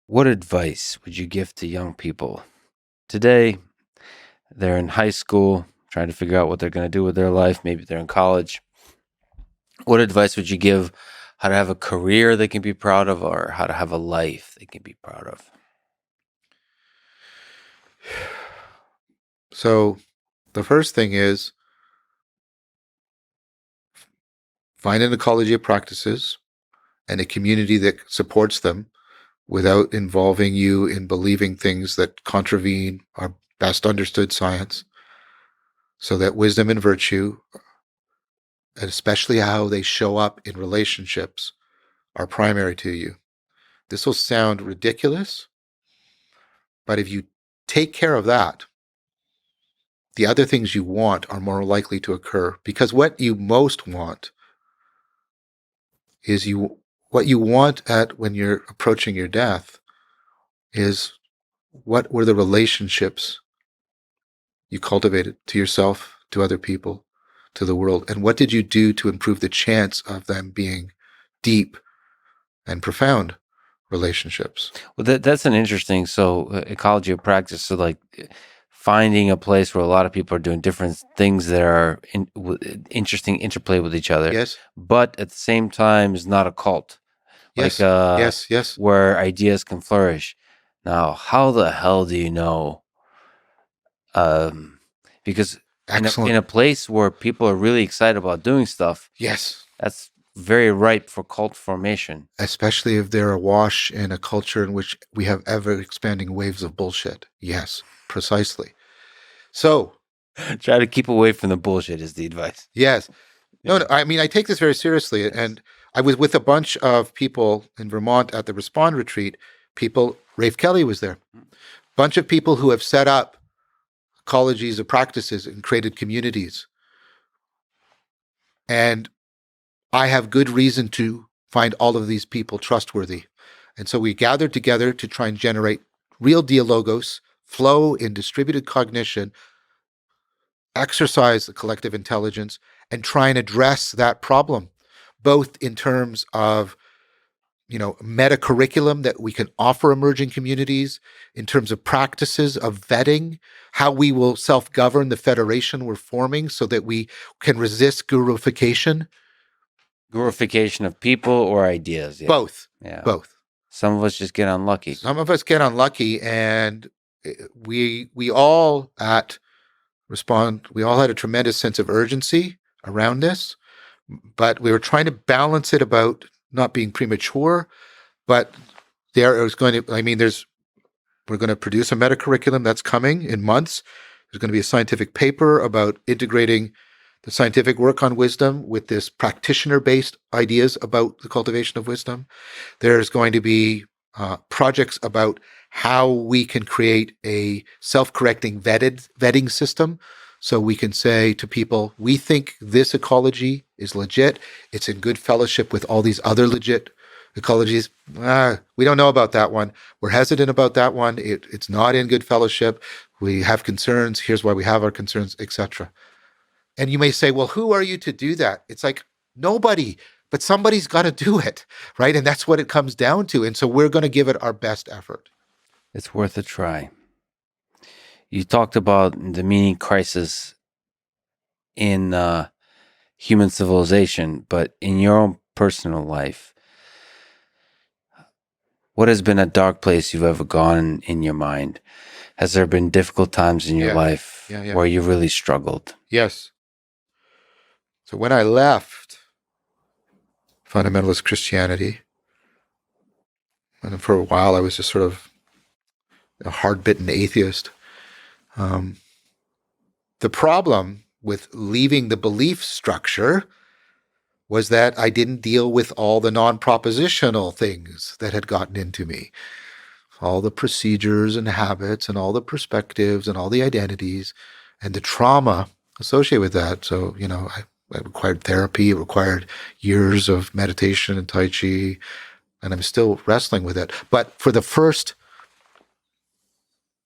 What advice would you give to young people? Today, they're in high school trying to figure out what they're going to do with their life. Maybe they're in college. What advice would you give how to have a career they can be proud of or how to have a life they can be proud of? So the first thing is find an ecology of practices and a community that supports them without involving you in believing things that contravene our best understood science, so that wisdom and virtue, and especially how they show up in relationships, are primary to you. This will sound ridiculous, but if you take care of that, the other things you want are more likely to occur, because what you most want is what you want at when you're approaching your death is what were the relationships you cultivated to yourself, to other people, to the world, and what did you do to improve the chance of them being deep and profound relationships? Well, that's an interesting, ecology of practice. So, like, finding a place where a lot of people are doing different things that are interesting interplay with each other, Yes, but at the same time is not a cult. Like yes, yes, yes. where ideas can flourish. Now, how the hell do you know? Because in Excellent. a place where people are really excited about doing stuff, Yes. that's very ripe for cult formation. Especially if they're awash in a culture in which we have ever expanding waves of bullshit. Yes, precisely. So, Try to keep away from the bullshit is the advice. yes. No, Yeah. no, I mean, I take this very seriously. Yes. And I was with a bunch of people in Vermont at the Respond retreat. Rafe Kelly was there. Bunch of people who have set up ecologies of practices and created communities. And I have good reason to find all of these people trustworthy. And so we gathered together to try and generate real dialogos, flow in distributed cognition, exercise the collective intelligence, and try and address that problem, both in terms of meta curriculum that we can offer emerging communities, in terms of practices of vetting, how we will self-govern the federation we're forming so that we can resist guruification. Glorification of people or ideas. Yeah. Both. Yeah. Both. Some of us just get unlucky. Some of us get unlucky, and we all at Respond, we all had a tremendous sense of urgency around this, but we were trying to balance it about not being premature. But there is going to, I mean, we're going to produce a meta curriculum that's coming in months. There's going to be a scientific paper about integrating the scientific work on wisdom with this practitioner-based ideas about the cultivation of wisdom. There's going to be projects about how we can create a self-correcting vetting system. So we can say to people, we think this ecology is legit. It's in good fellowship with all these other legit ecologies. We don't know about that one. We're hesitant about that one. It's not in good fellowship. We have concerns. Here's why we have our concerns, etc. And you may say, well, who are you to do that? It's like, nobody, but somebody's got to do it, right? And that's what it comes down to. And so we're going to give it our best effort. It's worth a try. You talked about the meaning crisis in human civilization, but in your own personal life, what has been a dark place you've ever gone in your mind? Has there been difficult times in your Yeah, life yeah. where you really struggled? Yes. So when I left fundamentalist Christianity, and for a while I was just sort of a hard-bitten atheist. The problem with leaving the belief structure was that I didn't deal with all the non-propositional things that had gotten into me. All the procedures and habits and all the perspectives and all the identities and the trauma associated with that. So, I required therapy. It required years of meditation and Tai Chi, and I'm still wrestling with it. But for the first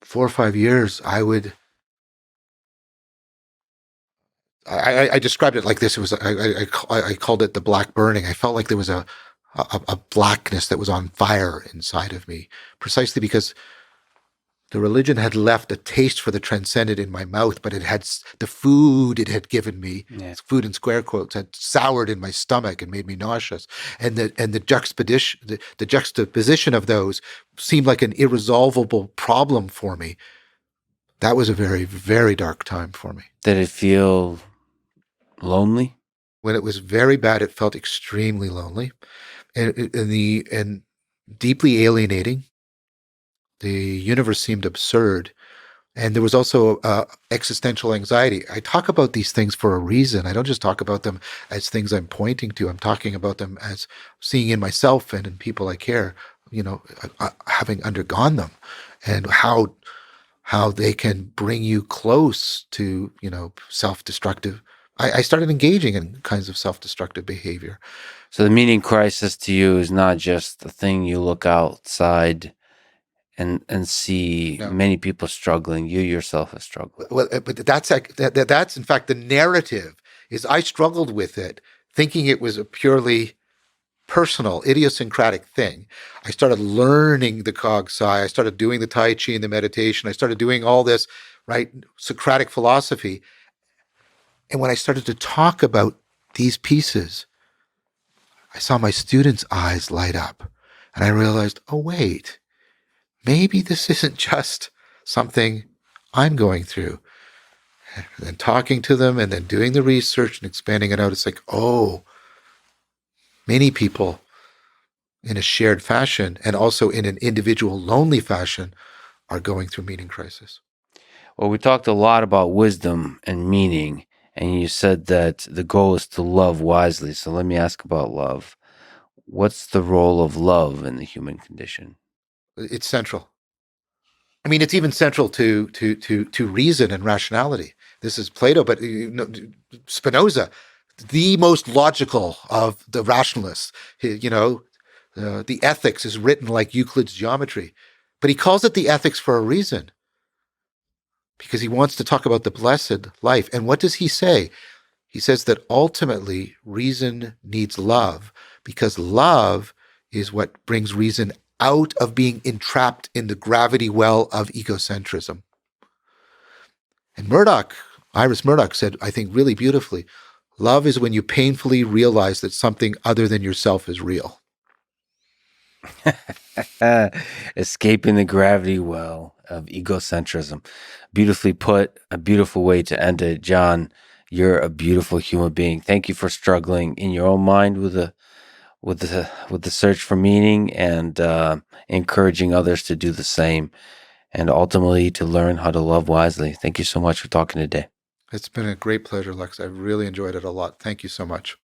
4 or 5 years, I described it like this. It was I called it the black burning. I felt like there was a a blackness that was on fire inside of me, precisely because the religion had left a taste for the transcendent in my mouth, but it had the food it had given me, Yeah. food in square quotes, had soured in my stomach and made me nauseous. And the juxtaposition of those seemed like an irresolvable problem for me. That was a very, very dark time for me. Did it feel lonely? When it was very bad, it felt extremely lonely and deeply alienating. The universe seemed absurd. And there was also existential anxiety. I talk about these things for a reason. I don't just talk about them as things I'm pointing to. I'm talking about them as seeing in myself and in people I care, having undergone them, and how they can bring you close to, self-destructive. I started engaging in kinds of self-destructive behavior. So the meaning crisis to you is not just the thing you look outside and see many people struggling. You yourself are struggling. Well, but that's in fact the narrative. Is I struggled with it, thinking it was a purely personal, idiosyncratic thing. I started learning the Cog Psi. I started doing the Tai Chi and the meditation. I started doing all this, right, Socratic philosophy. And when I started to talk about these pieces, I saw my students' eyes light up, and I realized, oh wait. Maybe this isn't just something I'm going through. And then talking to them and then doing the research and expanding it out, it's like, oh, many people in a shared fashion and also in an individual lonely fashion are going through meaning crisis. Well, we talked a lot about wisdom and meaning, and you said that the goal is to love wisely. So let me ask about love. What's the role of love in the human condition? It's central. I mean, it's even central to reason and rationality. This is Plato, but Spinoza, the most logical of the rationalists. The ethics is written like Euclid's geometry, but he calls it the ethics for a reason, because he wants to talk about the blessed life. And what does he say? He says that ultimately reason needs love, because love is what brings reason out of being entrapped in the gravity well of egocentrism. And Iris Murdoch said, I think really beautifully, love is when you painfully realize that something other than yourself is real. Escaping the gravity well of egocentrism. Beautifully put, a beautiful way to end it. John, you're a beautiful human being. Thank you for struggling in your own mind with the search for meaning, and encouraging others to do the same, and ultimately to learn how to love wisely. Thank you so much for talking today. It's been a great pleasure, Lex. I've really enjoyed it a lot. Thank you so much.